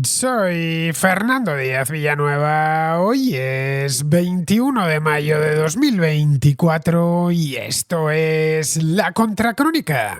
Soy Fernando Díaz Villanueva. Hoy es 21 de mayo de 2024 y esto es La Contracrónica.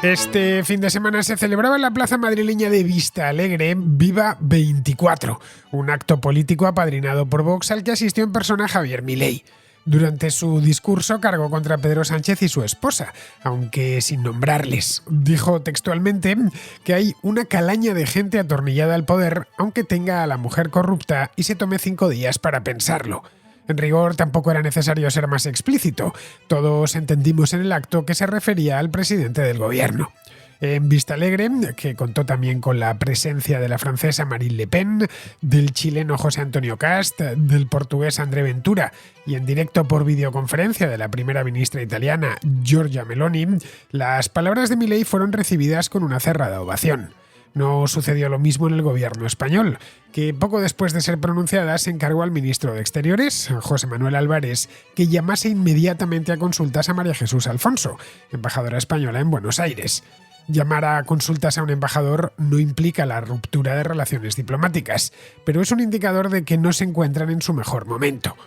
Este fin de semana se celebraba en la plaza madrileña de Vista Alegre Viva 24, un acto político apadrinado por Vox al que asistió en persona Javier Milei. Durante su discurso cargó contra Pedro Sánchez y su esposa, aunque sin nombrarles. Dijo textualmente que hay una calaña de gente atornillada al poder, aunque tenga a la mujer corrupta y se tome 5 días para pensarlo. En rigor, tampoco era necesario ser más explícito. Todos entendimos en el acto que se refería al presidente del gobierno. En Vista Alegre, que contó también con la presencia de la francesa Marine Le Pen, del chileno José Antonio Cast, del portugués André Ventura y en directo por videoconferencia de la primera ministra italiana Giorgia Meloni, las palabras de Milei fueron recibidas con una cerrada ovación. No sucedió lo mismo en el gobierno español, que poco después de ser pronunciada se encargó al ministro de Exteriores, José Manuel Álvarez, que llamase inmediatamente a consultas a María Jesús Alfonso, embajadora española en Buenos Aires. Llamar a consultas a un embajador no implica la ruptura de relaciones diplomáticas, pero es un indicador de que no se encuentran en su mejor momento.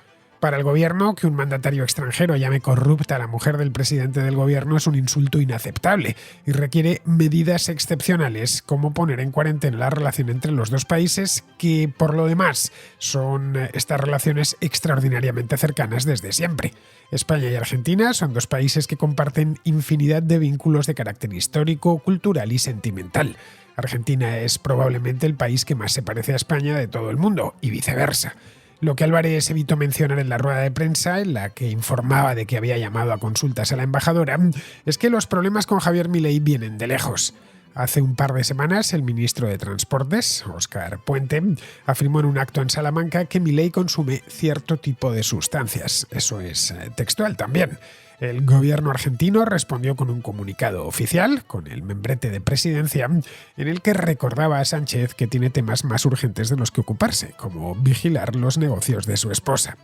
Para el gobierno, que un mandatario extranjero llame corrupta a la mujer del presidente del gobierno es un insulto inaceptable y requiere medidas excepcionales como poner en cuarentena la relación entre los dos países que, por lo demás, son estas relaciones extraordinariamente cercanas desde siempre. España y Argentina son dos países que comparten infinidad de vínculos de carácter histórico, cultural y sentimental. Argentina es probablemente el país que más se parece a España de todo el mundo y viceversa. Lo que Álvarez evitó mencionar en la rueda de prensa, en la que informaba de que había llamado a consultas a la embajadora, es que los problemas con Javier Milei vienen de lejos. Hace un par de semanas, el ministro de Transportes, Óscar Puente, afirmó en un acto en Salamanca que Milei consume cierto tipo de sustancias. Eso es textual también. El gobierno argentino respondió con un comunicado oficial, con el membrete de presidencia, en el que recordaba a Sánchez que tiene temas más urgentes de los que ocuparse, como vigilar los negocios de su esposa.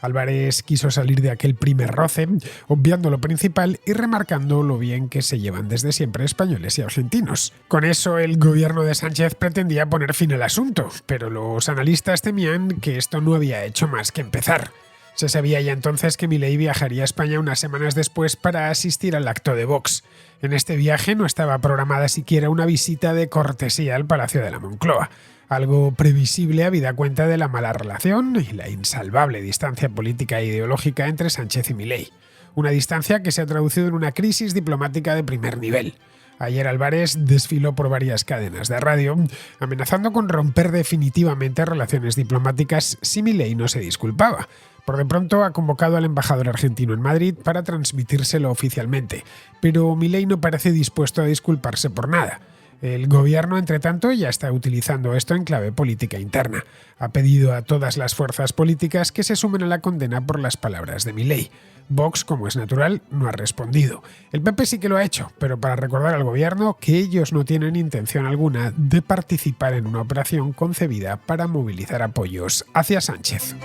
Álvarez quiso salir de aquel primer roce, obviando lo principal y remarcando lo bien que se llevan desde siempre españoles y argentinos. Con eso, el gobierno de Sánchez pretendía poner fin al asunto, pero los analistas temían que esto no había hecho más que empezar. Se sabía ya entonces que Milei viajaría a España unas semanas después para asistir al acto de Vox. En este viaje no estaba programada siquiera una visita de cortesía al Palacio de la Moncloa, algo previsible habida cuenta de la mala relación y la insalvable distancia política e ideológica entre Sánchez y Milei. Una distancia que se ha traducido en una crisis diplomática de primer nivel. Ayer Álvarez desfiló por varias cadenas de radio, amenazando con romper definitivamente relaciones diplomáticas si Milei no se disculpaba. Por de pronto ha convocado al embajador argentino en Madrid para transmitírselo oficialmente, pero Milei no parece dispuesto a disculparse por nada. El gobierno, entre tanto, ya está utilizando esto en clave política interna. Ha pedido a todas las fuerzas políticas que se sumen a la condena por las palabras de Milei. Vox, como es natural, no ha respondido. El PP sí que lo ha hecho, pero para recordar al gobierno que ellos no tienen intención alguna de participar en una operación concebida para movilizar apoyos hacia Sánchez.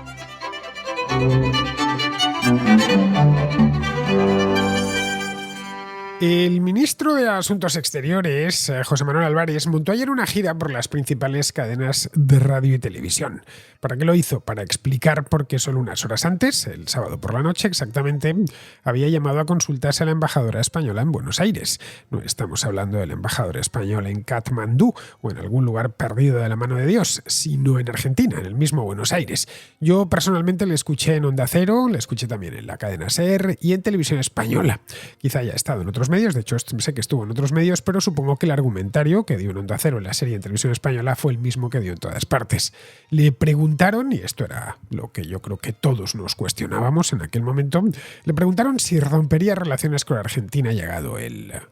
El ministro de Asuntos Exteriores, José Manuel Álvarez, montó ayer una gira por las principales cadenas de radio y televisión. ¿Para qué lo hizo? Para explicar por qué solo unas horas antes, el sábado por la noche exactamente, había llamado a consultas a la embajadora española en Buenos Aires. No estamos hablando del embajador español en Katmandú o en algún lugar perdido de la mano de Dios, sino en Argentina, en el mismo Buenos Aires. Yo personalmente le escuché en Onda Cero, le escuché también en la cadena SER y en Televisión Española. Quizá haya estado en otros medios, de hecho sé que estuvo en otros medios, pero supongo que el argumentario que dio en Onda Cero en la serie en Televisión Española fue el mismo que dio en todas partes. Le preguntaron, y esto era lo que yo creo que todos nos cuestionábamos en aquel momento, le preguntaron si rompería relaciones con Argentina llegado el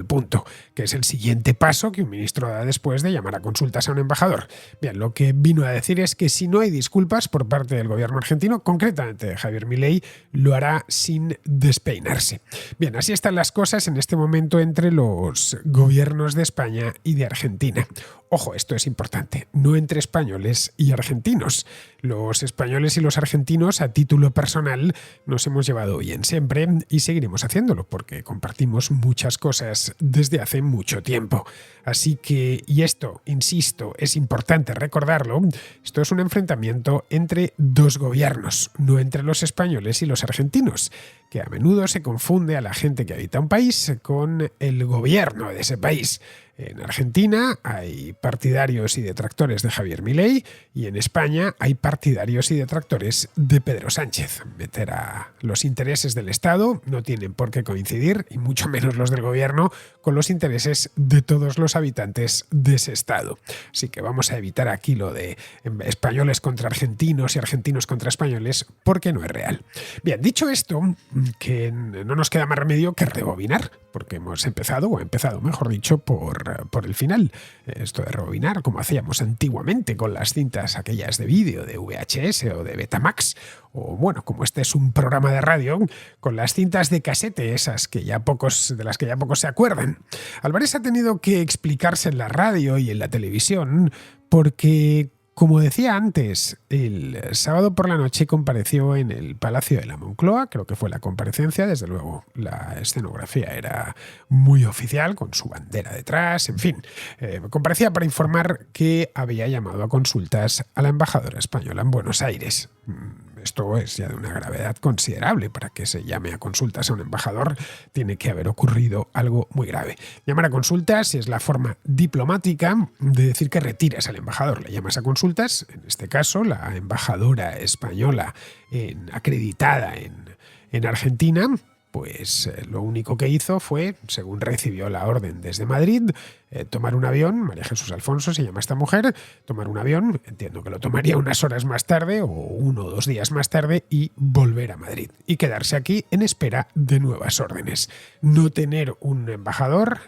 punto, que es el siguiente paso que un ministro da después de llamar a consultas a un embajador. Bien, lo que vino a decir es que si no hay disculpas por parte del gobierno argentino, concretamente de Javier Milei, lo hará sin despeinarse. Bien, así están las cosas en este momento entre los gobiernos de España y de Argentina. Ojo, esto es importante, no entre españoles y argentinos. Los españoles y los argentinos, a título personal, nos hemos llevado bien siempre y seguiremos haciéndolo porque compartimos muchas cosas desde hace mucho tiempo. Así que, y esto, insisto, es importante recordarlo, esto es un enfrentamiento entre dos gobiernos, no entre los españoles y los argentinos, que a menudo se confunde a la gente que habita un país con el gobierno de ese país. En Argentina hay partidarios y detractores de Javier Milei y en España hay partidarios y detractores de Pedro Sánchez. Meter a los intereses del Estado no tienen por qué coincidir, y mucho menos los del gobierno, con los intereses de todos los habitantes de ese Estado. Así que vamos a evitar aquí lo de españoles contra argentinos y argentinos contra españoles, porque no es real. Bien, dicho esto, que no nos queda más remedio que rebobinar, porque hemos empezado, o he empezado, mejor dicho, por el final. Esto de rebobinar, como hacíamos antiguamente con las cintas aquellas de vídeo, de VHS o de Betamax, o bueno, como este es un programa de radio, con las cintas de casete, esas que ya pocos, de las que ya pocos se acuerdan. Álvarez ha tenido que explicarse en la radio y en la televisión porque, como decía antes, el sábado por la noche compareció en el Palacio de la Moncloa, creo que fue la comparecencia, desde luego la escenografía era muy oficial, con su bandera detrás, en fin, comparecía para informar que había llamado a consultas a la embajadora española en Buenos Aires. Esto es ya de una gravedad considerable. Para que se llame a consultas a un embajador tiene que haber ocurrido algo muy grave. Llamar a consultas es la forma diplomática de decir que retiras al embajador. Le llamas a consultas, en este caso la embajadora española acreditada en Argentina, pues lo único que hizo fue, según recibió la orden desde Madrid, tomar un avión. María Jesús Alfonso se llama esta mujer. Tomar un avión, entiendo que lo tomaría unas horas más tarde o 1 o 2 días más tarde, y volver a Madrid y quedarse aquí en espera de nuevas órdenes. No tener un embajador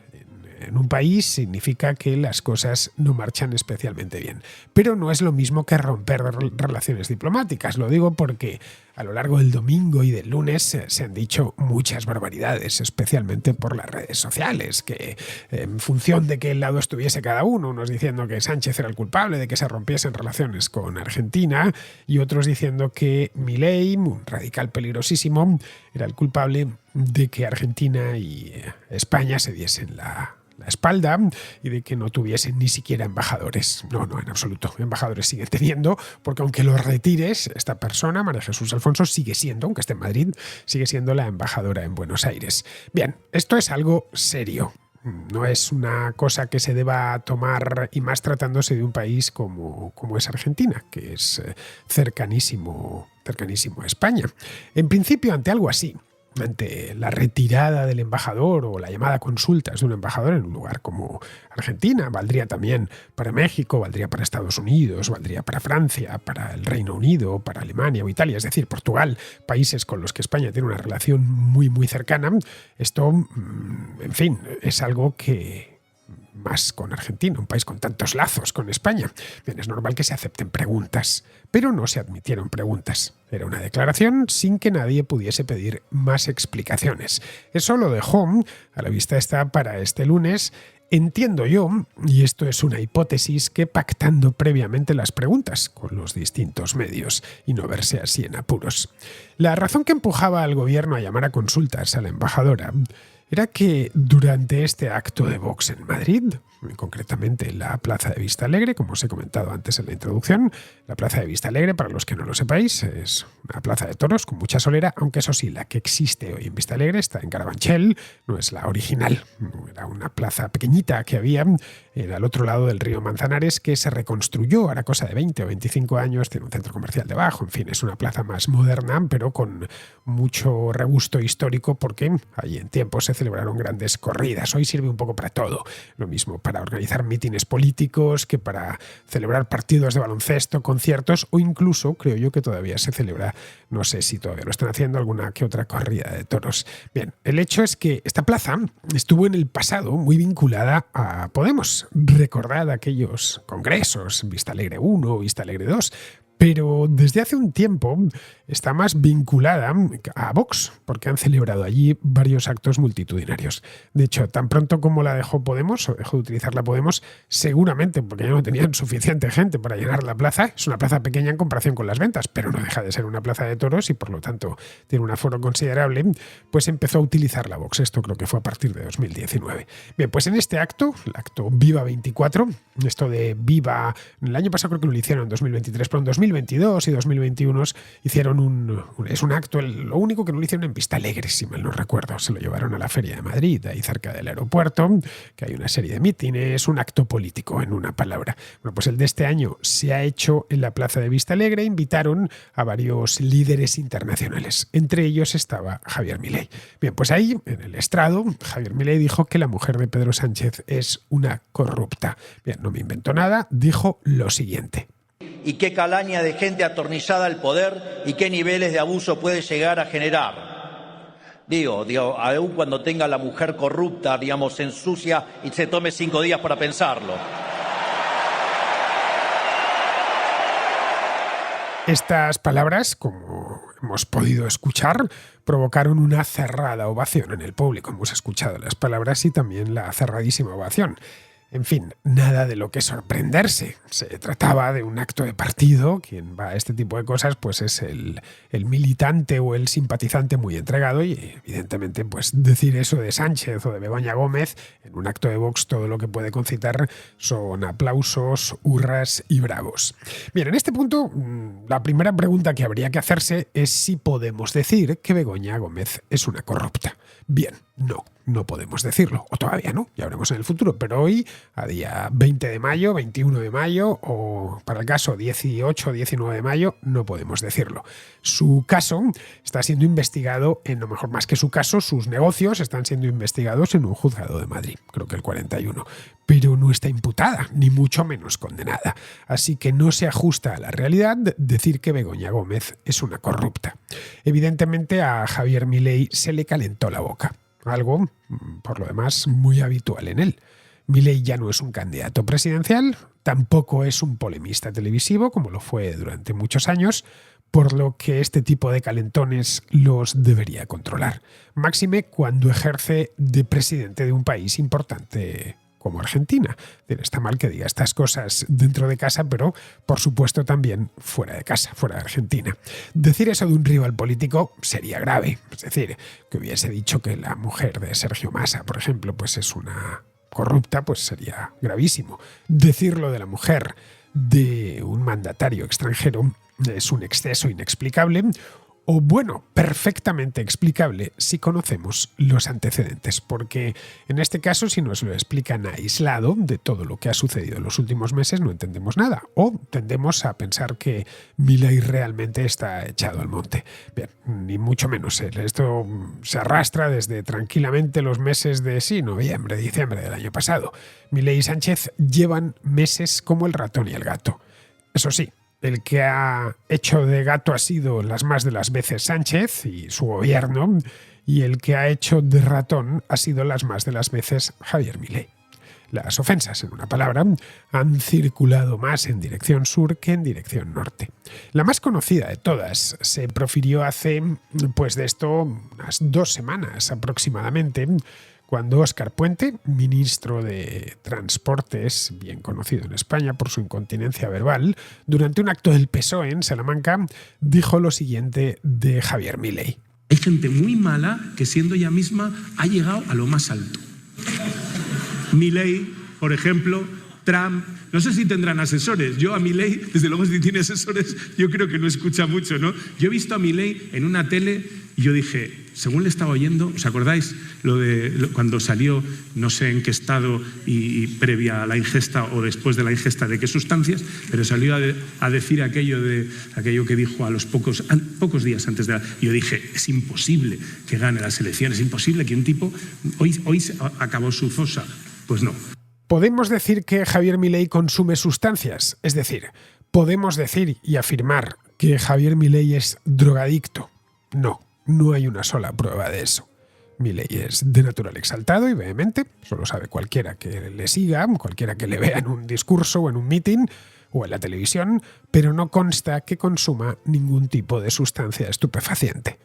en un país significa que las cosas no marchan especialmente bien. Pero no es lo mismo que romper relaciones diplomáticas. Lo digo porque a lo largo del domingo y del lunes se han dicho muchas barbaridades, especialmente por las redes sociales, que en función de qué lado estuviese cada uno, unos diciendo que Sánchez era el culpable de que se rompiesen relaciones con Argentina y otros diciendo que Milei, un radical peligrosísimo, era el culpable de que Argentina y España se diesen la espalda y de que no tuviesen ni siquiera embajadores. No, en absoluto. Embajadores siguen teniendo, porque aunque los retires, esta persona, María Jesús Alfonso, sigue siendo, aunque esté en Madrid, sigue siendo la embajadora en Buenos Aires. Bien, esto es algo serio. No es una cosa que se deba tomar, y más tratándose de un país como es Argentina, que es cercanísimo a España. En principio, ante algo así, ante la retirada del embajador o la llamada a consultas de un embajador en un lugar como Argentina, valdría también para México, valdría para Estados Unidos, valdría para Francia, para el Reino Unido, para Alemania o Italia, es decir, Portugal, países con los que España tiene una relación muy, muy cercana. Esto, en fin, es algo que, más con Argentina, un país con tantos lazos con España, bien, es normal que se acepten preguntas, pero no se admitieron preguntas. Era una declaración sin que nadie pudiese pedir más explicaciones. Eso lo dejó, a la vista está, para este lunes. Entiendo yo, y esto es una hipótesis, que pactando previamente las preguntas con los distintos medios y no verse así en apuros. La razón que empujaba al gobierno a llamar a consultas a la embajadora era que durante este acto de Vox en Madrid, concretamente en la Plaza de Vista Alegre, como os he comentado antes en la introducción, la Plaza de Vista Alegre, para los que no lo sepáis, es una plaza de toros con mucha solera, aunque eso sí, la que existe hoy en Vista Alegre está en Carabanchel, no es la original. Era una plaza pequeñita que había al otro lado del río Manzanares, que se reconstruyó ahora cosa de 20 o 25 años, tiene un centro comercial debajo, en fin, es una plaza más moderna, pero con mucho regusto histórico, porque allí en tiempos se celebraron grandes corridas. Hoy sirve un poco para todo, lo mismo para organizar mítines políticos que para celebrar partidos de baloncesto, conciertos, o incluso, creo yo que todavía se celebra, no sé si todavía lo están haciendo, alguna que otra corrida de toros. Bien, el hecho es que esta plaza estuvo en el pasado muy vinculada a Podemos. Recordad aquellos congresos, Vista Alegre 1, Vista Alegre 2, pero desde hace un tiempo está más vinculada a Vox, porque han celebrado allí varios actos multitudinarios. De hecho, tan pronto como la dejó Podemos, o dejó de utilizarla Podemos, seguramente porque ya no tenían suficiente gente para llenar la plaza, es una plaza pequeña en comparación con las ventas, pero no deja de ser una plaza de toros y por lo tanto tiene un aforo considerable, pues empezó a utilizar la Vox. Esto creo que fue a partir de 2019. Bien, pues en este acto, el acto Viva 24, esto de Viva, el año pasado creo que lo hicieron en 2023, pero en 2022 y 2021 hicieron es un acto, lo único que no lo hicieron en Vista Alegre, si mal no recuerdo, se lo llevaron a la Feria de Madrid, ahí cerca del aeropuerto, que hay una serie de mítines, un acto político, en una palabra. Bueno, pues el de este año se ha hecho en la Plaza de Vista Alegre, invitaron a varios líderes internacionales, entre ellos estaba Javier Milei. Bien, pues ahí, en el estrado, Javier Milei dijo que la mujer de Pedro Sánchez es una corrupta. Bien, no me invento nada, dijo lo siguiente. Y qué calaña de gente atornillada al poder y qué niveles de abuso puede llegar a generar. Digo, aún cuando tenga la mujer corrupta, digamos, se ensucia y se tome 5 días para pensarlo. Estas palabras, como hemos podido escuchar, provocaron una cerrada ovación en el público. Hemos escuchado las palabras y también la cerradísima ovación. En fin, nada de lo que sorprenderse. Se trataba de un acto de partido. Quien va a este tipo de cosas pues es el militante o el simpatizante muy entregado y evidentemente pues decir eso de Sánchez o de Begoña Gómez en un acto de Vox todo lo que puede concitar son aplausos, hurras y bravos. Bien, en este punto la primera pregunta que habría que hacerse es si podemos decir que Begoña Gómez es una corrupta. Bien, no podemos decirlo, o todavía no, ya veremos en el futuro, pero hoy, a día 20 de mayo, 21 de mayo, o para el caso 18 19 de mayo, no podemos decirlo. Su caso está siendo investigado, lo mejor más que su caso, sus negocios están siendo investigados en un juzgado de Madrid, creo que el 41, pero no está imputada, ni mucho menos condenada. Así que no se ajusta a la realidad decir que Begoña Gómez es una corrupta. Evidentemente a Javier Milei se le calentó la boca. Algo, por lo demás, muy habitual en él. Milei ya no es un candidato presidencial, tampoco es un polemista televisivo, como lo fue durante muchos años, por lo que este tipo de calentones los debería controlar. Máxime cuando ejerce de presidente de un país importante como Argentina. Está mal que diga estas cosas dentro de casa, pero por supuesto también fuera de casa, fuera de Argentina. Decir eso de un rival político sería grave. Es decir, que hubiese dicho que la mujer de Sergio Massa, por ejemplo, pues es una corrupta, pues sería gravísimo. Decirlo de la mujer de un mandatario extranjero es un exceso inexplicable, o bueno, perfectamente explicable si conocemos los antecedentes, porque en este caso si nos lo explican aislado de todo lo que ha sucedido en los últimos meses no entendemos nada, o tendemos a pensar que Milei realmente está echado al monte. Bien, ni mucho menos él. Esto se arrastra desde tranquilamente los meses de noviembre, diciembre del año pasado. Milei y Sánchez llevan meses como el ratón y el gato. Eso sí, el que ha hecho de gato ha sido las más de las veces Sánchez y su gobierno, y el que ha hecho de ratón ha sido las más de las veces Javier Milei. Las ofensas, en una palabra, han circulado más en dirección sur que en dirección norte. La más conocida de todas se profirió hace, pues de esto, unas 2 semanas aproximadamente, cuando Óscar Puente, ministro de Transportes, bien conocido en España por su incontinencia verbal, durante un acto del PSOE en Salamanca, dijo lo siguiente de Javier Milei. Hay gente muy mala que siendo ella misma ha llegado a lo más alto. Milei, por ejemplo, Trump, no sé si tendrán asesores. Yo a Milei, desde luego si tiene asesores, yo creo que no escucha mucho, ¿no? Yo he visto a Milei en una tele y yo dije, según le estaba oyendo, ¿os acordáis cuando salió, no sé en qué estado y previa a la ingesta o después de la ingesta de qué sustancias, pero salió a decir aquello que dijo a los pocos días antes de yo dije, es imposible que gane las elecciones, es imposible que un tipo hoy acabó su fosa. Pues no. ¿Podemos decir que Javier Milei consume sustancias? Es decir, ¿podemos decir y afirmar que Javier Milei es drogadicto? No hay una sola prueba de eso. Milei es de natural exaltado y vehemente, eso lo sabe cualquiera que le siga, cualquiera que le vea en un discurso o en un mitin, o en la televisión, pero no consta que consuma ningún tipo de sustancia estupefaciente.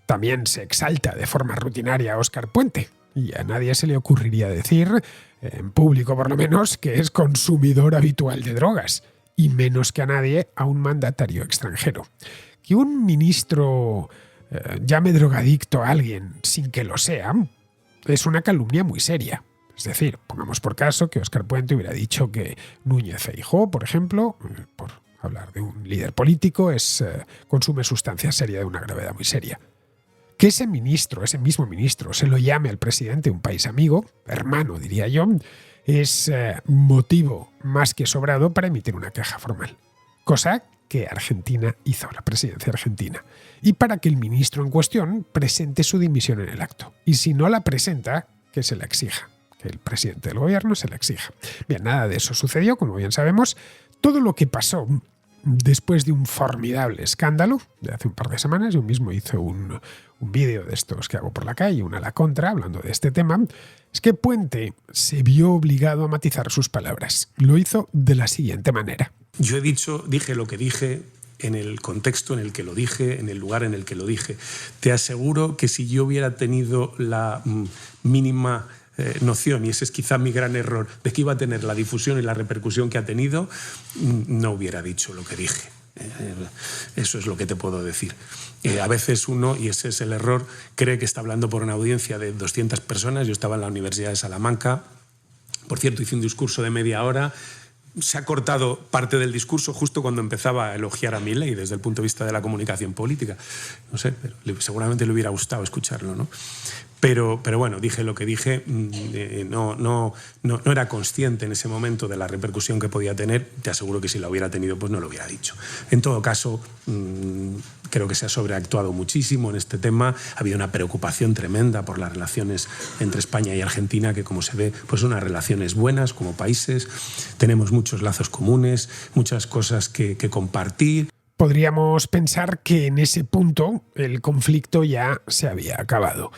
También se exalta de forma rutinaria a Óscar Puente, y a nadie se le ocurriría decir, en público por lo menos, que es consumidor habitual de drogas, y menos que a nadie a un mandatario extranjero. Que un ministro llame drogadicto a alguien sin que lo sea es una calumnia muy seria. Es decir, pongamos por caso que Óscar Puente hubiera dicho que Núñez Feijóo, por ejemplo, por hablar de un líder político, consume sustancias serias de una gravedad muy seria. Que ese mismo ministro, se lo llame al presidente de un país amigo, hermano diría yo, es motivo más que sobrado para emitir una queja formal. Cosa que Argentina hizo, la presidencia argentina. Y para que el ministro en cuestión presente su dimisión en el acto. Y si no la presenta, que se la exija. Que el presidente del gobierno se la exija. Bien, nada de eso sucedió, como bien sabemos. Todo lo que pasó después de un formidable escándalo de hace un par de semanas, yo mismo hice un vídeo de estos que hago por la calle, una a la contra, hablando de este tema, es que Puente se vio obligado a matizar sus palabras. Lo hizo de la siguiente manera. Yo dije lo que dije en el contexto en el que lo dije, en el lugar en el que lo dije. Te aseguro que si yo hubiera tenido la mínima noción, y ese es quizá mi gran error, de que iba a tener la difusión y la repercusión que ha tenido, no hubiera dicho lo que dije. Eso es lo que te puedo decir. A veces uno, y ese es el error, cree que está hablando por una audiencia de 200 personas. Yo estaba en la Universidad de Salamanca, por cierto, hice un discurso de media hora. Se ha cortado parte del discurso justo cuando empezaba a elogiar a Milei desde el punto de vista de la comunicación política. No sé, pero seguramente le hubiera gustado escucharlo, ¿no? Pero bueno, dije lo que dije, no era consciente en ese momento de la repercusión que podía tener. Te aseguro que si la hubiera tenido, pues no lo hubiera dicho. En todo caso, creo que se ha sobreactuado muchísimo en este tema. Ha habido una preocupación tremenda por las relaciones entre España y Argentina, que como se ve, pues son unas relaciones buenas como países. Tenemos muchos lazos comunes, muchas cosas que compartir. Podríamos pensar que en ese punto el conflicto ya se había acabado.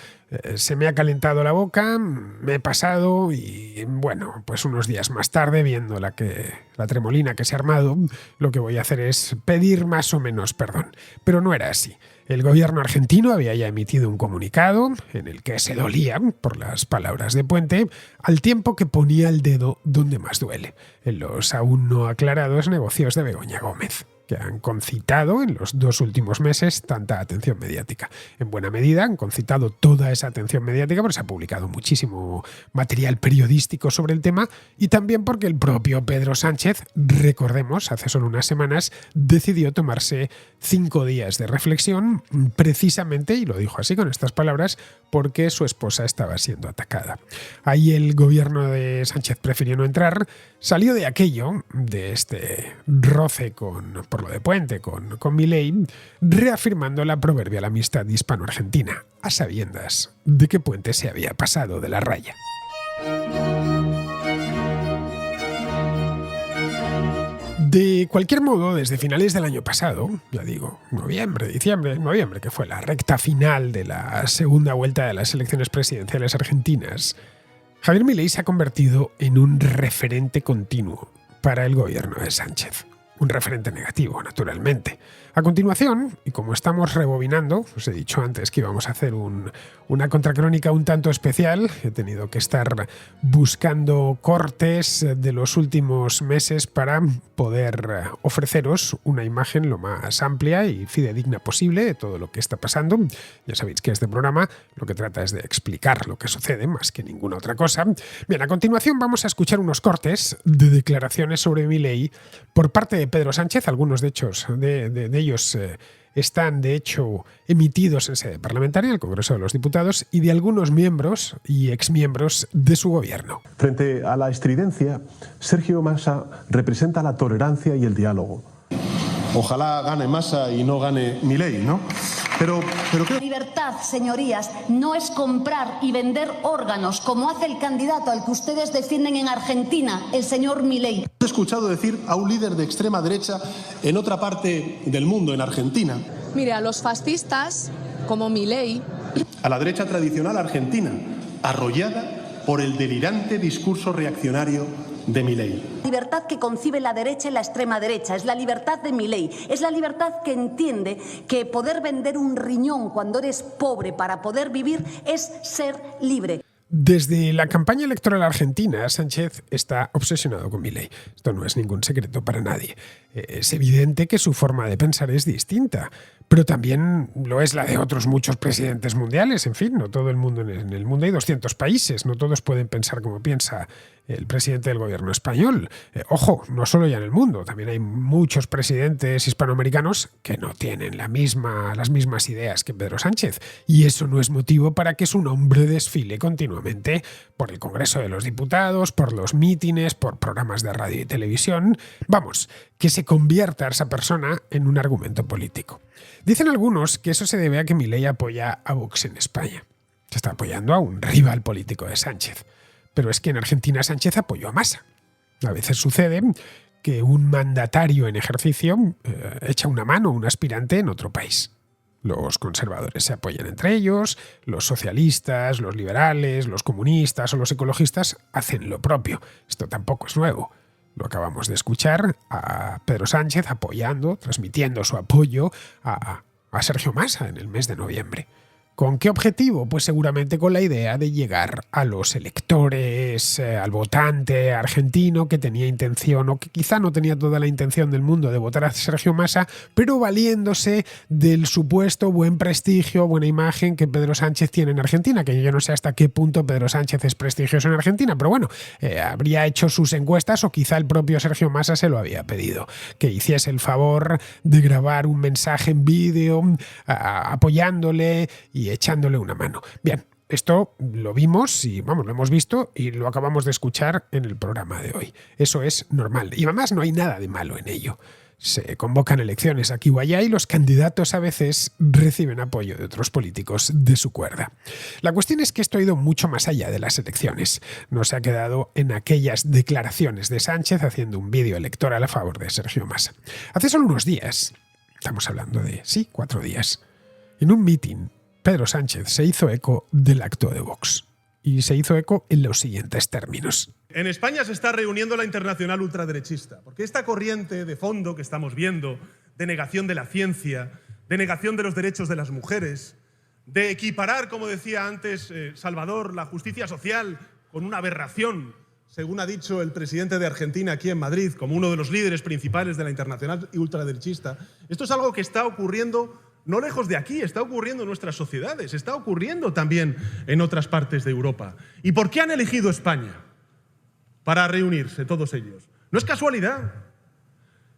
Se me ha calentado la boca, me he pasado y, bueno, pues unos días más tarde, viendo la tremolina que se ha armado, lo que voy a hacer es pedir más o menos perdón. Pero no era así. El gobierno argentino había ya emitido un comunicado en el que se dolía por las palabras de Puente, al tiempo que ponía el dedo donde más duele, en los aún no aclarados negocios de Begoña Gómez, que han concitado en los 2 últimos meses tanta atención mediática. En buena medida han concitado toda esa atención mediática porque se ha publicado muchísimo material periodístico sobre el tema y también porque el propio Pedro Sánchez, recordemos, hace solo unas semanas, decidió tomarse 5 días de reflexión precisamente, y lo dijo así con estas palabras, porque su esposa estaba siendo atacada. Ahí el gobierno de Sánchez prefirió no entrar, salió de aquello, de este roce por lo de Puente con Milei, reafirmando la proverbial amistad hispano-argentina, a sabiendas de que Puente se había pasado de la raya. De cualquier modo, desde finales del año pasado, ya digo, noviembre, que fue la recta final de la segunda vuelta de las elecciones presidenciales argentinas, Javier Milei se ha convertido en un referente continuo para el gobierno de Sánchez. Un referente negativo, naturalmente. A continuación, y como estamos rebobinando, os he dicho antes que íbamos a hacer una contracrónica un tanto especial, he tenido que estar buscando cortes de los últimos meses para poder ofreceros una imagen lo más amplia y fidedigna posible de todo lo que está pasando. Ya sabéis que este programa lo que trata es de explicar lo que sucede más que ninguna otra cosa. Bien, a continuación vamos a escuchar unos cortes de declaraciones sobre Milei por parte de Pedro Sánchez. Algunos de ellos están, de hecho, emitidos en sede parlamentaria, en el Congreso de los Diputados, y de algunos miembros y exmiembros de su gobierno. Frente a la estridencia, Sergio Massa representa la tolerancia y el diálogo. Ojalá gane Massa y no gane Milei, ¿no? Pero La libertad, señorías, no es comprar y vender órganos, como hace el candidato al que ustedes defienden en Argentina, el señor Milei. He escuchado decir a un líder de extrema derecha en otra parte del mundo, en Argentina. Mire, a los fascistas, como Milei... A la derecha tradicional argentina, arrollada por el delirante discurso reaccionario de Milei. Libertad que concibe la derecha y la extrema derecha, es la libertad de Milei, es la libertad que entiende que poder vender un riñón cuando eres pobre para poder vivir es ser libre. Desde la campaña electoral argentina, Sánchez está obsesionado con Milei. Esto no es ningún secreto para nadie. Es evidente que su forma de pensar es distinta, pero también lo es la de otros muchos presidentes mundiales. En fin, no todo el mundo, en el mundo hay 200 países, no todos pueden pensar como piensa el presidente del gobierno español. Ojo, no solo ya en el mundo, también hay muchos presidentes hispanoamericanos que no tienen las mismas ideas que Pedro Sánchez, y eso no es motivo para que su nombre desfile continuamente por el Congreso de los Diputados, por los mítines, por programas de radio y televisión. Vamos, que se convierta a esa persona en un argumento político. Dicen algunos que eso se debe a que Milei apoya a Vox en España. Se está apoyando a un rival político de Sánchez. Pero es que en Argentina Sánchez apoyó a Massa. A veces sucede que un mandatario en ejercicio echa una mano a un aspirante en otro país. Los conservadores se apoyan entre ellos, los socialistas, los liberales, los comunistas o los ecologistas hacen lo propio. Esto tampoco es nuevo. Lo acabamos de escuchar a Pedro Sánchez apoyando, transmitiendo su apoyo a Sergio Massa en el mes de noviembre. ¿Con qué objetivo? Pues seguramente con la idea de llegar a los electores, al votante argentino que tenía intención o que quizá no tenía toda la intención del mundo de votar a Sergio Massa, pero valiéndose del supuesto buen prestigio, buena imagen que Pedro Sánchez tiene en Argentina, que yo no sé hasta qué punto Pedro Sánchez es prestigioso en Argentina, pero bueno, habría hecho sus encuestas o quizá el propio Sergio Massa se lo había pedido, que hiciese el favor de grabar un mensaje en vídeo apoyándole y echándole una mano. Bien, esto lo vimos y lo hemos visto y lo acabamos de escuchar en el programa de hoy. Eso es normal y además no hay nada de malo en ello. Se convocan elecciones aquí o allá y los candidatos a veces reciben apoyo de otros políticos de su cuerda. La cuestión es que esto ha ido mucho más allá de las elecciones. No se ha quedado en aquellas declaraciones de Sánchez haciendo un vídeo electoral a favor de Sergio Massa. Hace solo unos días, estamos hablando de, 4 días, en un mitin, Pedro Sánchez se hizo eco del acto de Vox y se hizo eco en los siguientes términos. En España se está reuniendo la internacional ultraderechista, porque esta corriente de fondo que estamos viendo, de negación de la ciencia, de negación de los derechos de las mujeres, de equiparar, como decía antes Salvador, la justicia social con una aberración, según ha dicho el presidente de Argentina aquí en Madrid, como uno de los líderes principales de la internacional ultraderechista, esto es algo que está ocurriendo no lejos de aquí, está ocurriendo en nuestras sociedades, está ocurriendo también en otras partes de Europa. ¿Y por qué han elegido España para reunirse todos ellos? No es casualidad.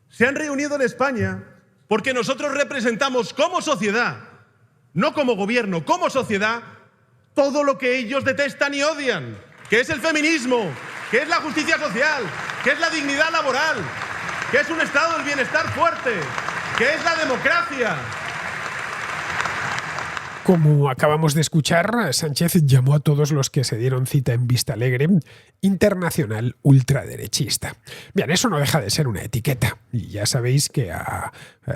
Se han reunido en España porque nosotros representamos como sociedad, no como gobierno, como sociedad, todo lo que ellos detestan y odian, que es el feminismo, que es la justicia social, que es la dignidad laboral, que es un estado del bienestar fuerte, que es la democracia. Como acabamos de escuchar, Sánchez llamó a todos los que se dieron cita en Vistalegre internacional ultraderechista. Bien, eso no deja de ser una etiqueta. Y ya sabéis que a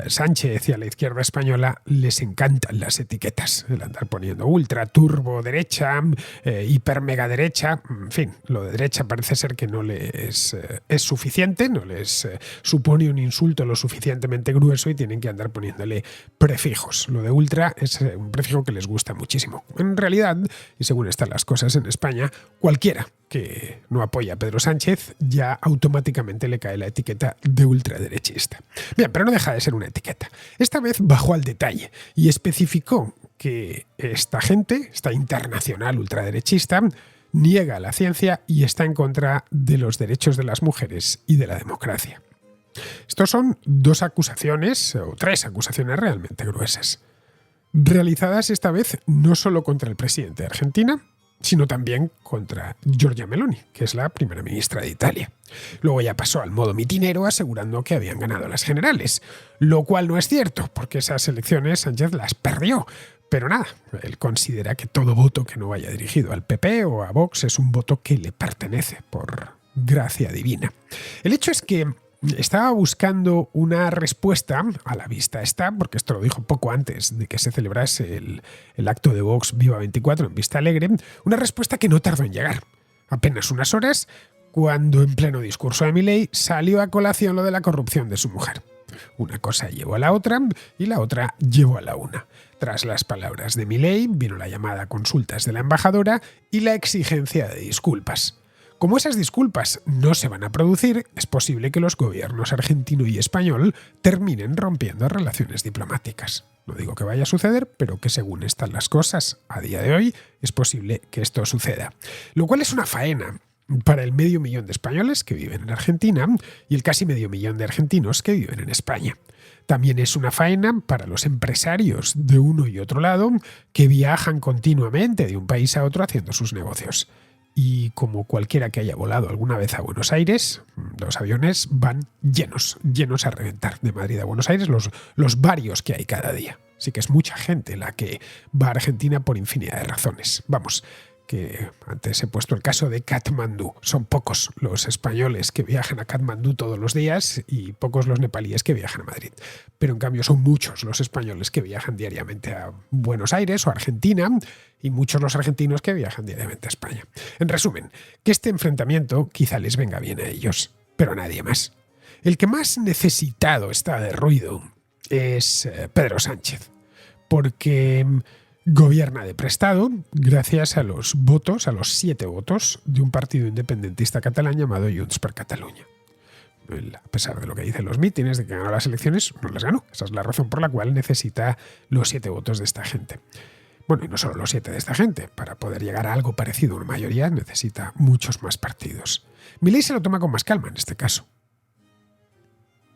Sánchez y a la izquierda española les encantan las etiquetas. El andar poniendo ultra, turbo, derecha, hiper, mega derecha. En fin, lo de derecha parece ser que no les es suficiente, no les supone un insulto lo suficientemente grueso y tienen que andar poniéndole prefijos. Lo de ultra es un prefijo que les gusta muchísimo. En realidad, y según están las cosas en España, cualquiera que no apoya a Pedro Sánchez ya automáticamente le cae la etiqueta de ultraderechista. Bien, pero no deja de ser una etiqueta. Esta vez bajó al detalle y especificó que esta gente, esta internacional ultraderechista, niega la ciencia y está en contra de los derechos de las mujeres y de la democracia. Estos son 2 acusaciones, o 3 acusaciones realmente gruesas, realizadas esta vez no solo contra el presidente de Argentina, sino también contra Giorgia Meloni, que es la primera ministra de Italia. Luego ya pasó al modo mitinero asegurando que habían ganado las generales, lo cual no es cierto, porque esas elecciones Sánchez las perdió. Pero nada, él considera que todo voto que no vaya dirigido al PP o a Vox es un voto que le pertenece por gracia divina. El hecho es que estaba buscando una respuesta, a la vista está, porque esto lo dijo poco antes de que se celebrase el acto de Vox Viva 24 en Vistalegre, una respuesta que no tardó en llegar. Apenas unas horas, cuando en pleno discurso de Milei salió a colación lo de la corrupción de su mujer. Una cosa llevó a la otra y la otra llevó a la una. Tras las palabras de Milei vino la llamada a consultas de la embajadora y la exigencia de disculpas. Como esas disculpas no se van a producir, es posible que los gobiernos argentino y español terminen rompiendo relaciones diplomáticas. No digo que vaya a suceder, pero que según están las cosas a día de hoy, es posible que esto suceda. Lo cual es una faena para el 500.000 de españoles que viven en Argentina y el casi 500.000 de argentinos que viven en España. También es una faena para los empresarios de uno y otro lado que viajan continuamente de un país a otro haciendo sus negocios. Y como cualquiera que haya volado alguna vez a Buenos Aires, los aviones van llenos a reventar. De Madrid a Buenos Aires, los varios que hay cada día. Así que es mucha gente la que va a Argentina por infinidad de razones. Vamos, que antes he puesto el caso de Katmandú. Son pocos los españoles que viajan a Katmandú todos los días y pocos los nepalíes que viajan a Madrid. Pero en cambio son muchos los españoles que viajan diariamente a Buenos Aires o a Argentina y muchos los argentinos que viajan diariamente a España. En resumen, que este enfrentamiento quizá les venga bien a ellos, pero a nadie más. El que más necesitado está de ruido es Pedro Sánchez, porque gobierna de prestado gracias a los 7 votos de un partido independentista catalán llamado Junts per Catalunya. A pesar de lo que dicen los mítines de que ganó las elecciones, no las ganó. Esa es la razón por la cual necesita los 7 votos de esta gente. Bueno, y no solo los 7 de esta gente. Para poder llegar a algo parecido a una mayoría necesita muchos más partidos. Milei se lo toma con más calma en este caso.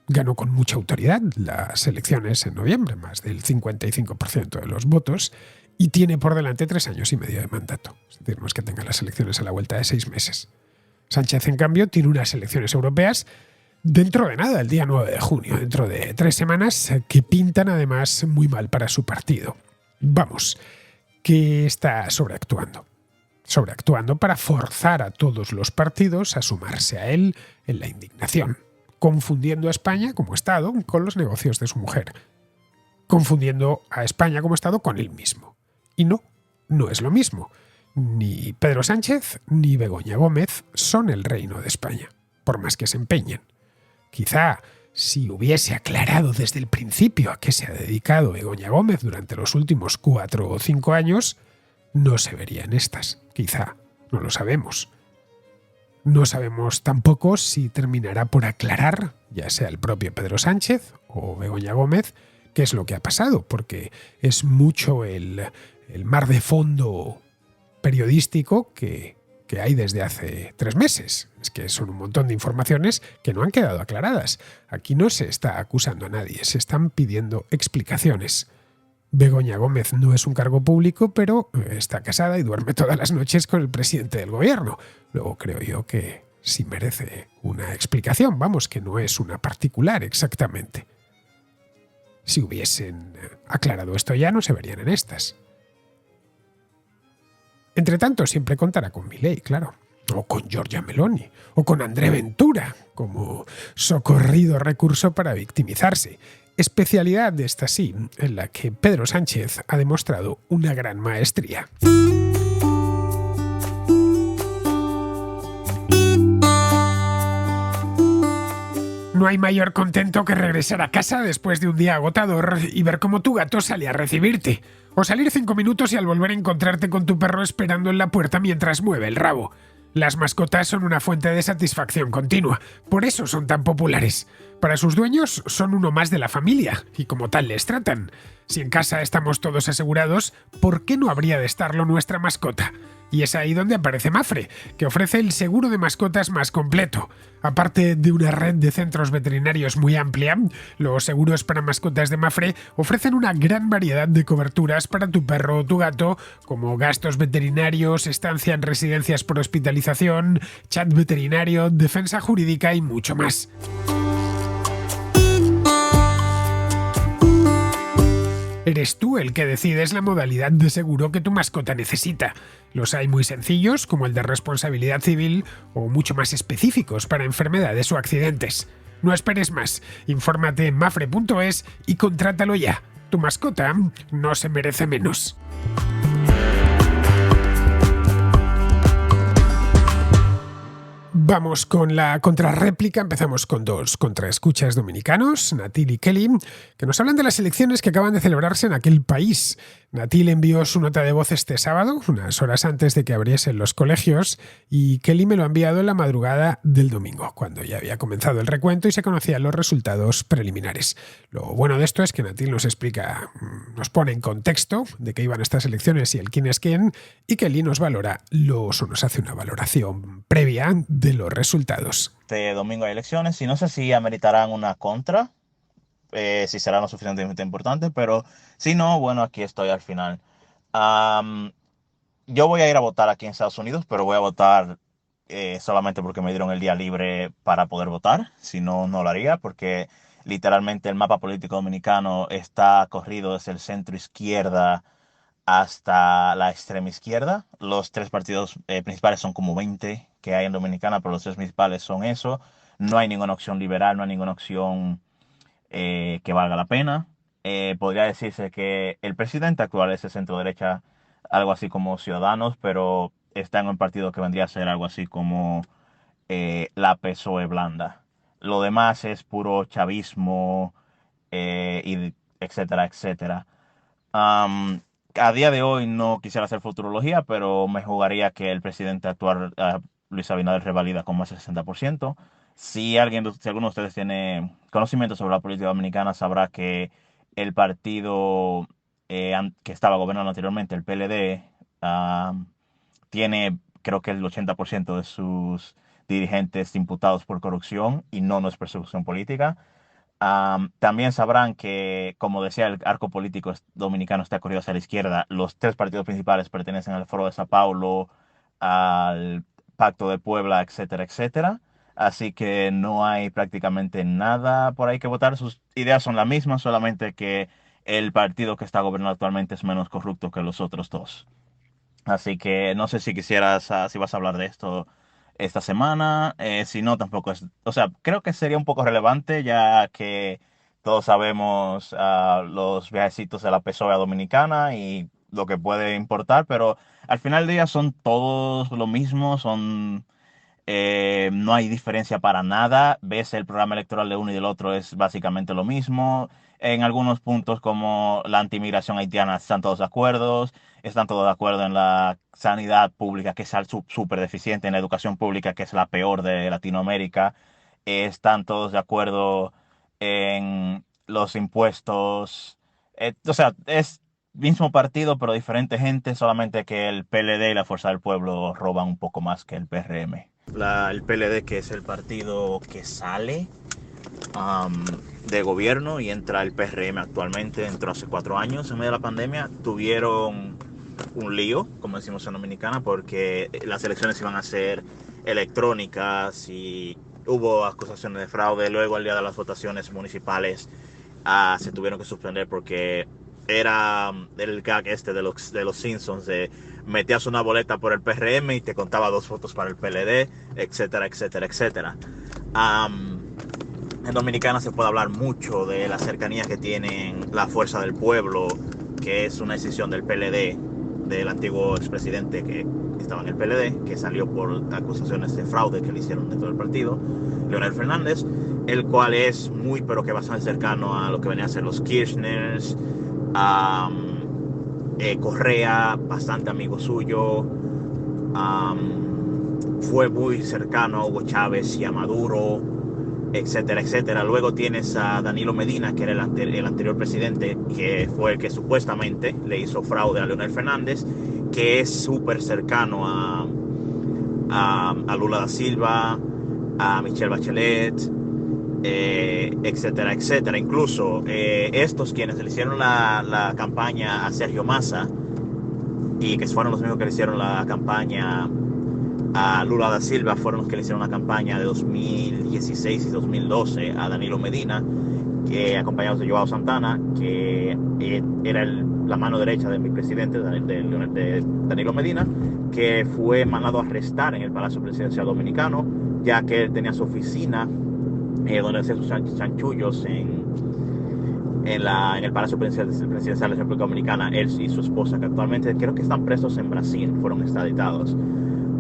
Ganó con mucha autoridad las elecciones en noviembre, más del 55% de los votos, y tiene por delante 3 años y medio de mandato. Es decir, no es que tenga las elecciones a la vuelta de 6 meses. Sánchez, en cambio, tiene unas elecciones europeas dentro de nada, el día 9 de junio, dentro de 3 semanas, que pintan además muy mal para su partido. Vamos, que está sobreactuando. Sobreactuando para forzar a todos los partidos a sumarse a él en la indignación, confundiendo a España como Estado con los negocios de su mujer, confundiendo a España como Estado con él mismo. Y no es lo mismo. Ni Pedro Sánchez ni Begoña Gómez son el reino de España, por más que se empeñen. Quizá si hubiese aclarado desde el principio a qué se ha dedicado Begoña Gómez durante los últimos 4 o 5 años, no se verían estas. Quizá, no lo sabemos. No sabemos tampoco si terminará por aclarar, ya sea el propio Pedro Sánchez o Begoña Gómez, qué es lo que ha pasado, porque es mucho el mar de fondo periodístico que hay desde hace 3 meses. Es que son un montón de informaciones que no han quedado aclaradas. Aquí no se está acusando a nadie, se están pidiendo explicaciones. Begoña Gómez no es un cargo público, pero está casada y duerme todas las noches con el presidente del gobierno. Luego creo yo que sí merece una explicación, vamos, que no es una particular exactamente. Si hubiesen aclarado esto ya, no se verían en estas. Entre tanto, siempre contará con Milei, claro, o con Giorgia Meloni, o con André Ventura, como socorrido recurso para victimizarse. Especialidad de esta sí, en la que Pedro Sánchez ha demostrado una gran maestría. No hay mayor contento que regresar a casa después de un día agotador y ver cómo tu gato sale a recibirte. O salir 5 minutos y al volver a encontrarte con tu perro esperando en la puerta mientras mueve el rabo. Las mascotas son una fuente de satisfacción continua, por eso son tan populares. Para sus dueños son uno más de la familia y como tal les tratan. Si en casa estamos todos asegurados, ¿por qué no habría de estarlo nuestra mascota? Y es ahí donde aparece Mapfre, que ofrece el seguro de mascotas más completo. Aparte de una red de centros veterinarios muy amplia, los seguros para mascotas de Mapfre ofrecen una gran variedad de coberturas para tu perro o tu gato, como gastos veterinarios, estancia en residencias por hospitalización, chat veterinario, defensa jurídica y mucho más. Eres tú el que decides la modalidad de seguro que tu mascota necesita. Los hay muy sencillos, como el de responsabilidad civil, o mucho más específicos para enfermedades o accidentes. No esperes más, infórmate en mapfre.es y contrátalo ya. Tu mascota no se merece menos. Vamos con la contrarréplica. Empezamos con dos contraescuchas dominicanos, Natil y Kelly, que nos hablan de las elecciones que acaban de celebrarse en aquel país. Natil envió su nota de voz este sábado, unas horas antes de que abriesen los colegios, y Kelly me lo ha enviado en la madrugada del domingo, cuando ya había comenzado el recuento y se conocían los resultados preliminares. Lo bueno de esto es que Natil nos explica, nos pone en contexto de qué iban estas elecciones y el quién es quién, y Kelly nos nos hace una valoración previa de los resultados. Este domingo hay elecciones y no sé si ameritarán una contra, si será lo suficientemente importante, pero si no, bueno, aquí estoy al final. Yo voy a ir a votar aquí en Estados Unidos, pero voy a votar solamente porque me dieron el día libre para poder votar. Si no, no lo haría, porque literalmente el mapa político dominicano está corrido desde el centro izquierda hasta la extrema izquierda. Los tres partidos principales son como 20 que hay en Dominicana, pero los tres principales son eso. No hay ninguna opción liberal, no hay ninguna opción que valga la pena. Podría decirse que el presidente actual es de centro derecha, algo así como Ciudadanos, pero está en un partido que vendría a ser algo así como la PSOE blanda. Lo demás es puro chavismo, y etcétera, etcétera. A día de hoy no quisiera hacer futurología, pero me jugaría que el presidente actual, Luis Abinader, revalida con más del 60%. Si alguno de ustedes tiene conocimiento sobre la política dominicana, sabrá que el partido que estaba gobernando anteriormente, el PLD, tiene creo que el 80% de sus dirigentes imputados por corrupción y no es persecución política. También sabrán que, como decía, el arco político dominicano está corrido hacia la izquierda. Los tres partidos principales pertenecen al Foro de Sao Paulo, al Pacto de Puebla, etcétera, etcétera. Así que no hay prácticamente nada por ahí que votar. Sus ideas son las mismas, solamente que el partido que está gobernando actualmente es menos corrupto que los otros dos. Así que no sé si si vas a hablar de esto esta semana. Si no, tampoco es. O sea, creo que sería un poco relevante, ya que todos sabemos los viajecitos de la PSOE dominicana y lo que puede importar, pero al final del día son todos lo mismo, no hay diferencia para nada. Ves el programa electoral de uno y del otro, es básicamente lo mismo. En algunos puntos, como la antimigración haitiana, están todos de acuerdo. Están todos de acuerdo en la sanidad pública, que es súper deficiente, en la educación pública, que es la peor de Latinoamérica. Están todos de acuerdo en los impuestos. O sea, es mismo partido, pero diferente gente, solamente que el PLD y la Fuerza del Pueblo roban un poco más que el PRM. El PLD, que es el partido que sale de gobierno y entra el PRM actualmente, entró hace 4 años en medio de la pandemia, tuvieron un lío, como decimos en Dominicana, porque las elecciones iban a ser electrónicas y hubo acusaciones de fraude. Luego, el día de las votaciones municipales, se tuvieron que suspender porque era el gag de los Simpsons, de metías una boleta por el PRM y te contaba 2 votos para el PLD, etcétera, etcétera, etcétera. En Dominicana se puede hablar mucho de la cercanía que tienen la Fuerza del Pueblo, que es una decisión del PLD, del antiguo expresidente que estaba en el PLD, que salió por acusaciones de fraude que le hicieron dentro del partido, Leonel Fernández, el cual es muy, pero que bastante cercano a lo que venían a ser los Kirchners, Correa, bastante amigo suyo, fue muy cercano a Hugo Chávez y a Maduro, etcétera, etcétera. Luego tienes a Danilo Medina, que era el anterior presidente, que fue el que supuestamente le hizo fraude a Leonel Fernández, que es súper cercano a Lula da Silva, a Michelle Bachelet, etcétera, etcétera. Incluso estos quienes le hicieron la campaña a Sergio Massa, y que fueron los mismos que le hicieron la campaña a Lula da Silva, fueron los que le hicieron la campaña de 2016 y 2012 a Danilo Medina, que acompañados de Joao Santana, que era la mano derecha de mi presidente, de Danilo Medina, que fue mandado a arrestar en el Palacio Presidencial Dominicano, ya que él tenía su oficina donde hacía sus chanchullos en el Palacio Presidencial de la República Dominicana, él y su esposa, que actualmente creo que están presos en Brasil, fueron extraditados.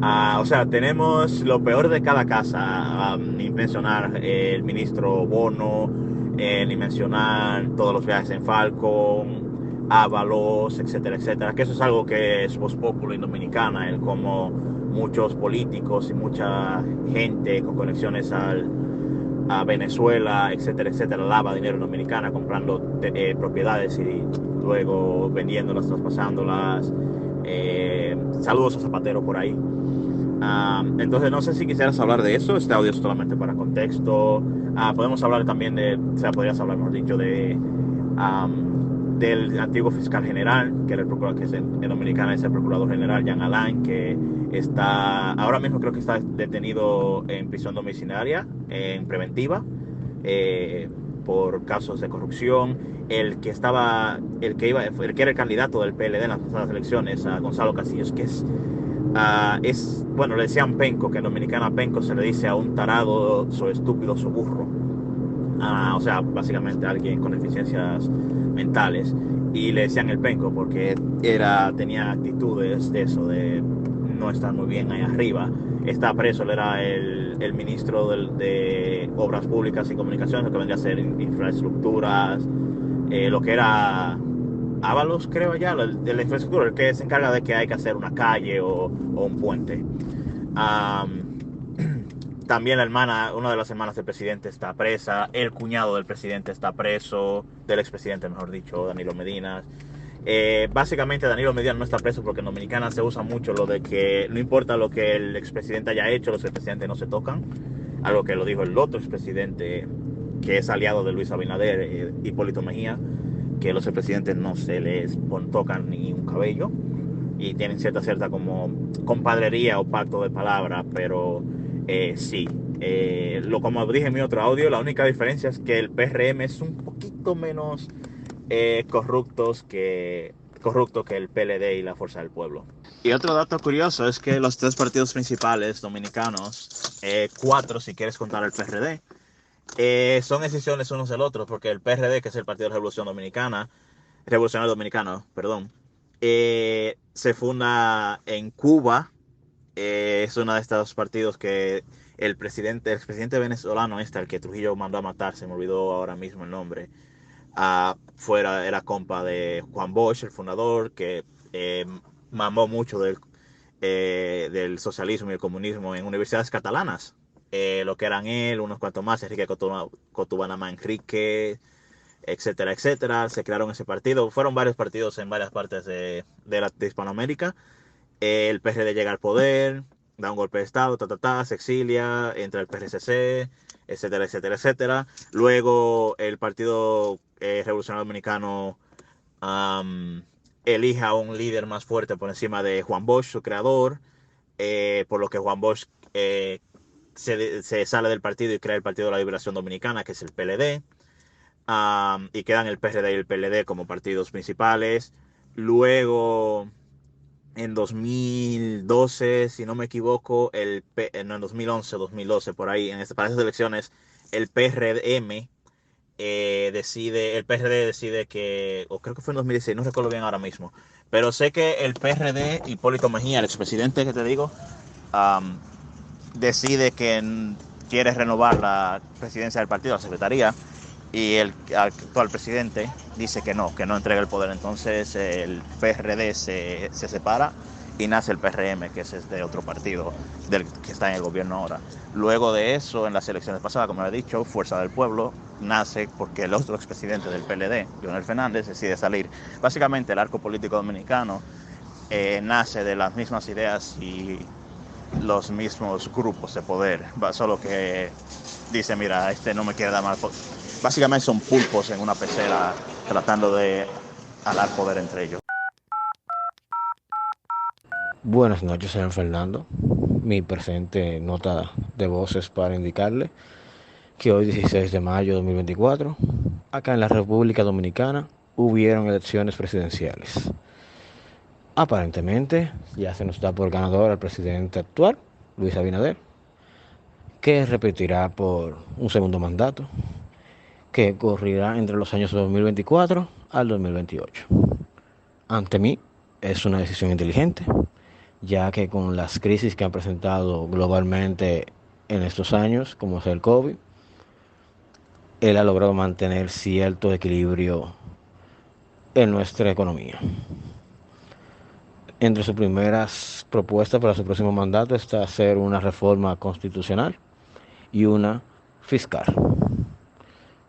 O sea, tenemos lo peor de cada casa, ni mencionar el ministro Bono, ni mencionar todos los viajes en Falcon, Ábalos, etcétera, etcétera, que eso es algo que es voz populi dominicana, el cómo muchos políticos y mucha gente con conexiones a Venezuela, etcétera, etcétera, lava dinero en Dominicana comprando propiedades y luego vendiéndolas, traspasándolas. Saludos a Zapatero por ahí. Entonces no sé si quisieras hablar de eso. Este audio es solamente para contexto. Podemos hablar también podrías hablar, mejor dicho, del antiguo fiscal general, que era el procurador, que en Dominicana es el procurador general Jean Alain, que ahora mismo creo que está detenido en prisión domiciliaria, en preventiva, por casos de corrupción. El que era el candidato del PLD en las pasadas elecciones, a Gonzalo Castillos, que bueno, le decían penco, que en Dominicana penco se le dice a un tarado, so estúpido, so burro. O sea, básicamente alguien con deficiencias mentales. Y le decían el penco porque tenía actitudes de eso, de no estar muy bien ahí arriba. Está preso, él era el ministro de Obras Públicas y Comunicaciones, lo que vendría a ser infraestructuras, lo que era Ábalos, creo ya, de la infraestructura, el que se encarga de que hay que hacer una calle o un puente. También una de las hermanas del presidente está presa, el cuñado del presidente está preso, del expresidente, mejor dicho, Danilo Medina. Básicamente Danilo Medina no está preso porque en Dominicana se usa mucho lo de que no importa lo que el expresidente haya hecho, los expresidentes no se tocan. Algo que lo dijo el otro expresidente, que es aliado de Luis Abinader, Hipólito Mejía, que los expresidentes no se les tocan ni un cabello y tienen cierta como compadrería o pacto de palabra, pero sí, como dije en mi otro audio, la única diferencia es que el PRM es un poquito menos corrupto que el PLD y la Fuerza del Pueblo. Y otro dato curioso es que los tres partidos principales dominicanos, 4 si quieres contar el PRD, son excepciones unos del otro, porque el PRD, que es el Partido de Revolucionario Dominicano, perdón, se funda en Cuba. Es uno de estos partidos que el expresidente venezolano el que Trujillo mandó a matar, se me olvidó ahora mismo el nombre, era compa de Juan Bosch, el fundador, que mamó mucho del socialismo y el comunismo en universidades catalanas. Lo que eran unos cuantos más, Enrique Cotubana Manrique, etcétera, etcétera. Se crearon ese partido. Fueron varios partidos en varias partes de Hispanoamérica. El PRD llega al poder, da un golpe de estado, se exilia, entra el PRCC, etcétera, etcétera, etcétera. Luego el Partido Revolucionario Dominicano elige a un líder más fuerte por encima de Juan Bosch, su creador, por lo que Juan Bosch se sale del partido y crea el Partido de la Liberación Dominicana, que es el PLD, y quedan el PRD y el PLD como partidos principales. Luego, en 2012, si no me equivoco, en 2011 o 2012, por ahí, para esas elecciones, el PRD decide que, o creo que fue en 2016, no recuerdo bien ahora mismo, pero sé que el PRD, Hipólito Mejía, el expresidente que te digo, decide que quiere renovar la presidencia del partido, la secretaría, y el actual presidente dice que no entrega el poder. Entonces el PRD se separa y nace el PRM, que es de otro partido del que está en el gobierno ahora. Luego de eso, en las elecciones pasadas, como he dicho, Fuerza del Pueblo nace porque el otro expresidente del PLD, Leonel Fernández, decide salir. Básicamente el arco político dominicano nace de las mismas ideas y los mismos grupos de poder, solo que dice, mira, no me quiere dar mal. Básicamente son pulpos en una pecera tratando de alar poder entre ellos. Buenas noches, señor Fernando. Mi presente nota de voz es para indicarle que hoy, 16 de mayo de 2024, acá en la República Dominicana hubieron elecciones presidenciales. Aparentemente ya se nos da por ganador al presidente actual, Luis Abinader, que repetirá por un segundo mandato, que ocurrirá entre los años 2024 al 2028. Ante mí es una decisión inteligente, ya que con las crisis que han presentado globalmente en estos años, como es el COVID, él ha logrado mantener cierto equilibrio en nuestra economía. Entre sus primeras propuestas para su próximo mandato está hacer una reforma constitucional y una fiscal,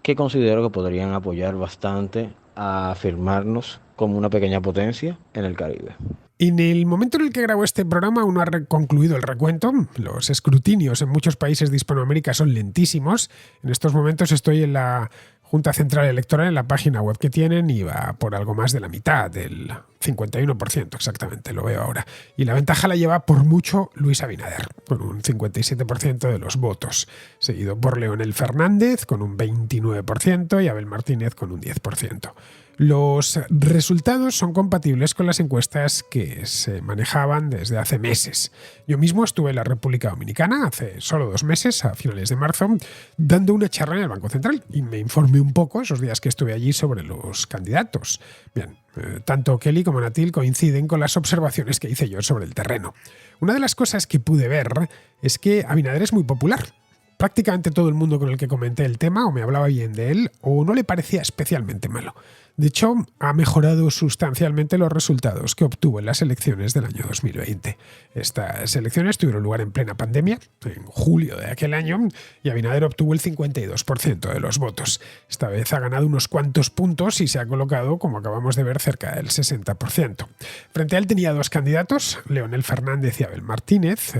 que considero que podrían apoyar bastante a afirmarnos como una pequeña potencia en el Caribe. En el momento en el que grabo este programa aún no ha concluido el recuento. Los escrutinios en muchos países de Hispanoamérica son lentísimos. En estos momentos estoy en la Junta Central Electoral, en la página web que tienen, y va por algo más de la mitad, del 51% exactamente, lo veo ahora. Y la ventaja la lleva por mucho Luis Abinader, con un 57% de los votos, seguido por Leonel Fernández con un 29% y Abel Martínez con un 10%. Los resultados son compatibles con las encuestas que se manejaban desde hace meses. Yo mismo estuve en la República Dominicana hace solo 2 meses, a finales de marzo, dando una charla en el Banco Central y me informé un poco esos días que estuve allí sobre los candidatos. Bien, tanto Kelly como Natil coinciden con las observaciones que hice yo sobre el terreno. Una de las cosas que pude ver es que Abinader es muy popular. Prácticamente todo el mundo con el que comenté el tema o me hablaba bien de él o no le parecía especialmente malo. De hecho, ha mejorado sustancialmente los resultados que obtuvo en las elecciones del año 2020. Estas elecciones tuvieron lugar en plena pandemia, en julio de aquel año, y Abinader obtuvo el 52% de los votos. Esta vez ha ganado unos cuantos puntos y se ha colocado, como acabamos de ver, cerca del 60%. Frente a él tenía 2 candidatos, Leonel Fernández y Abel Martínez.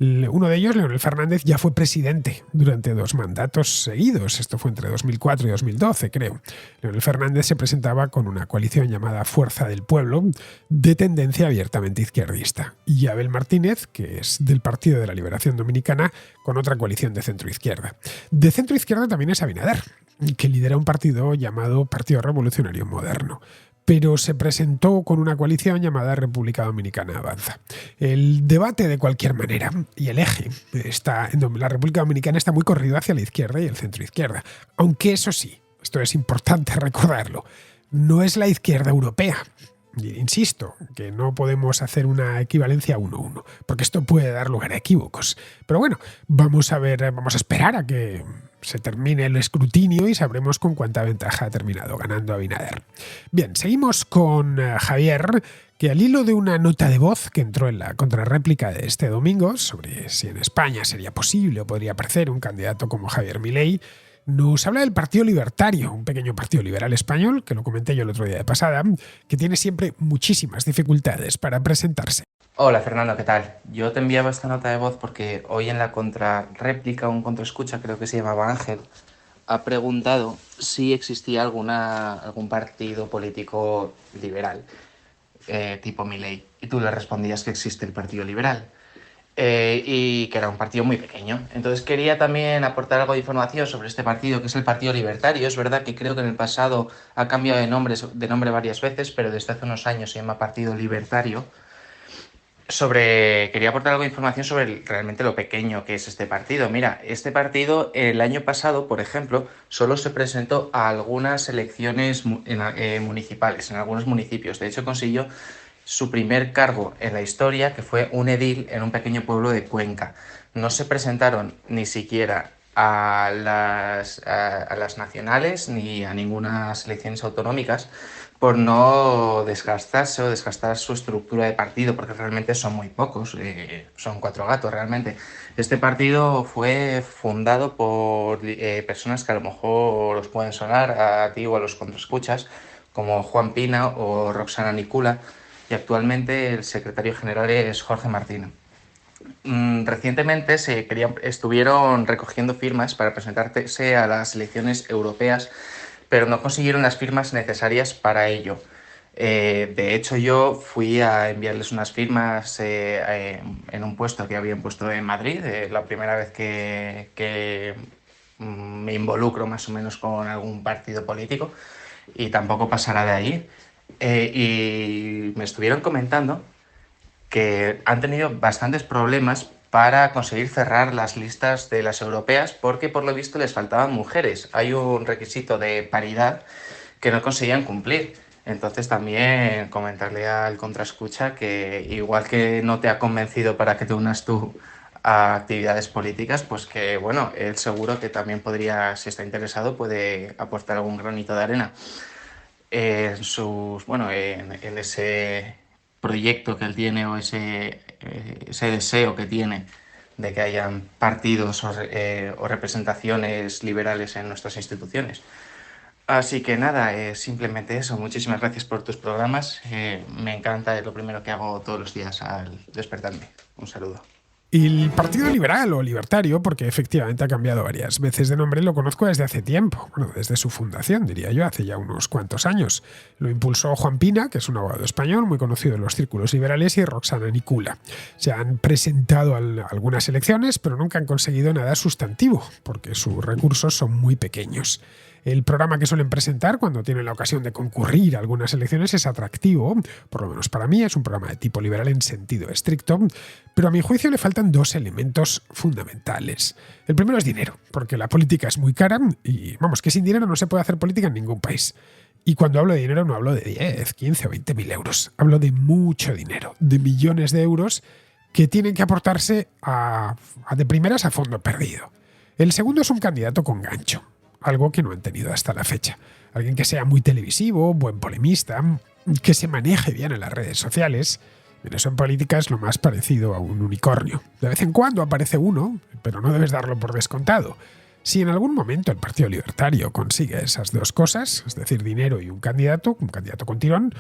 Uno de ellos, Leonel Fernández, ya fue presidente durante 2 mandatos seguidos. Esto fue entre 2004 y 2012, creo. Leonel Fernández se presentaba con una coalición llamada Fuerza del Pueblo, de tendencia abiertamente izquierdista. Y Abel Martínez, que es del Partido de la Liberación Dominicana, con otra coalición de centro-izquierda. De centro-izquierda también es Abinader, que lidera un partido llamado Partido Revolucionario Moderno, pero se presentó con una coalición llamada República Dominicana Avanza. El debate, de cualquier manera, y el eje, la República Dominicana está muy corrido hacia la izquierda y el centro-izquierda. Aunque eso sí, esto es importante recordarlo, no es la izquierda europea. Insisto, que no podemos hacer una equivalencia 1-1, porque esto puede dar lugar a equívocos. Pero bueno, vamos a esperar a que se termine el escrutinio y sabremos con cuánta ventaja ha terminado ganando Abinader. Bien, seguimos con Javier, que al hilo de una nota de voz que entró en la contrarréplica de este domingo sobre si en España sería posible o podría aparecer un candidato como Javier Milei, nos habla del Partido Libertario, un pequeño partido liberal español, que lo comenté yo el otro día de pasada, que tiene siempre muchísimas dificultades para presentarse. Hola Fernando, ¿qué tal? Yo te enviaba esta nota de voz porque hoy en la contrarréplica, un contraescucha, creo que se llamaba Ángel, ha preguntado si existía algún partido político liberal, tipo Milei, y tú le respondías que existe el Partido Liberal. Y que era un partido muy pequeño. Entonces quería también aportar algo de información sobre este partido, que es el Partido Libertario. Es verdad que creo que en el pasado ha cambiado de nombre varias veces, pero desde hace unos años se llama Partido Libertario. Quería aportar algo de información sobre realmente lo pequeño que es este partido. Mira, este partido el año pasado, por ejemplo, solo se presentó a algunas elecciones municipales, en algunos municipios. De hecho, consiguió su primer cargo en la historia, que fue un edil en un pequeño pueblo de Cuenca. No se presentaron ni siquiera a las nacionales ni a ninguna elecciones autonómicas por no desgastarse o desgastar su estructura de partido, porque realmente son muy pocos, son 4 gatos realmente. Este partido fue fundado por personas que a lo mejor os pueden sonar a ti o a los contraescuchas, como Juan Pina o Roxana Nicula, y actualmente el secretario general es Jorge Martín. Recientemente estuvieron recogiendo firmas para presentarse a las elecciones europeas, pero no consiguieron las firmas necesarias para ello. De hecho, yo fui a enviarles unas firmas en un puesto que habían puesto en Madrid, la primera vez que me involucro más o menos con algún partido político, y tampoco pasará de ahí. Y me estuvieron comentando que han tenido bastantes problemas para conseguir cerrar las listas de las europeas porque por lo visto les faltaban mujeres. Hay un requisito de paridad que no conseguían cumplir. Entonces también comentarle al contraescucha que igual que no te ha convencido para que te unas tú a actividades políticas, pues que bueno, él seguro que también podría, si está interesado, puede aportar algún granito de arena en ese proyecto que él tiene o ese deseo que tiene de que hayan partidos o representaciones liberales en nuestras instituciones. Así que nada, simplemente eso. Muchísimas gracias por tus programas. Me encanta, es lo primero que hago todos los días al despertarme. Un saludo. El Partido Liberal o Libertario, porque efectivamente ha cambiado varias veces de nombre, lo conozco desde hace tiempo, bueno, desde su fundación, diría yo, hace ya unos cuantos años. Lo impulsó Juan Pina, que es un abogado español muy conocido en los círculos liberales, y Roxana Nicula. Se han presentado a algunas elecciones, pero nunca han conseguido nada sustantivo, porque sus recursos son muy pequeños. El programa que suelen presentar cuando tienen la ocasión de concurrir a algunas elecciones es atractivo, por lo menos para mí es un programa de tipo liberal en sentido estricto, pero a mi juicio le faltan dos elementos fundamentales. El primero es dinero, porque la política es muy cara y vamos, que sin dinero no se puede hacer política en ningún país. Y cuando hablo de dinero no hablo de 10, 15 o 20 mil euros, hablo de mucho dinero, de millones de euros que tienen que aportarse de primeras a fondo perdido. El segundo es un candidato con gancho. Algo que no han tenido hasta la fecha. Alguien que sea muy televisivo, buen polemista, que se maneje bien en las redes sociales. En eso en política es lo más parecido a un unicornio. De vez en cuando aparece uno, pero no debes darlo por descontado. Si en algún momento el Partido Libertario consigue esas dos cosas, es decir, dinero y un candidato con tirón,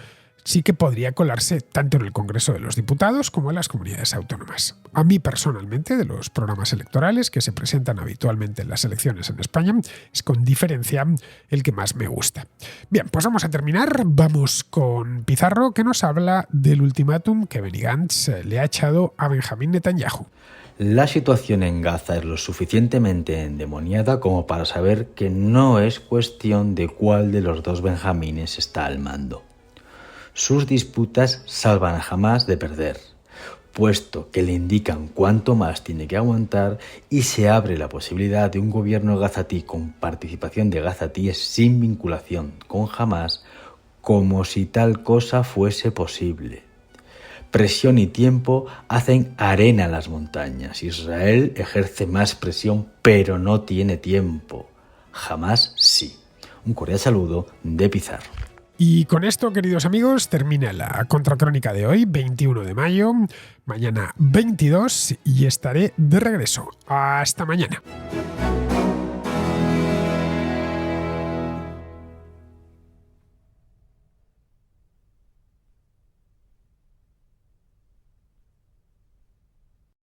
sí que podría colarse tanto en el Congreso de los Diputados como en las comunidades autónomas. A mí personalmente, de los programas electorales que se presentan habitualmente en las elecciones en España, es con diferencia el que más me gusta. Bien, pues vamos a terminar. Vamos con Pizarro, que nos habla del ultimátum que Benny Gantz le ha echado a Benjamín Netanyahu. La situación en Gaza es lo suficientemente endemoniada como para saber que no es cuestión de cuál de los dos Benjamines está al mando. Sus disputas salvan a Hamás de perder, puesto que le indican cuánto más tiene que aguantar y se abre la posibilidad de un gobierno gazatí con participación de gazatíes sin vinculación con Hamás, como si tal cosa fuese posible. Presión y tiempo hacen arena en las montañas. Israel ejerce más presión, pero no tiene tiempo. Hamás sí. Un cordial saludo de Pizarro. Y con esto, queridos amigos, termina la contracrónica de hoy, 21 de mayo, mañana 22, y estaré de regreso. Hasta mañana.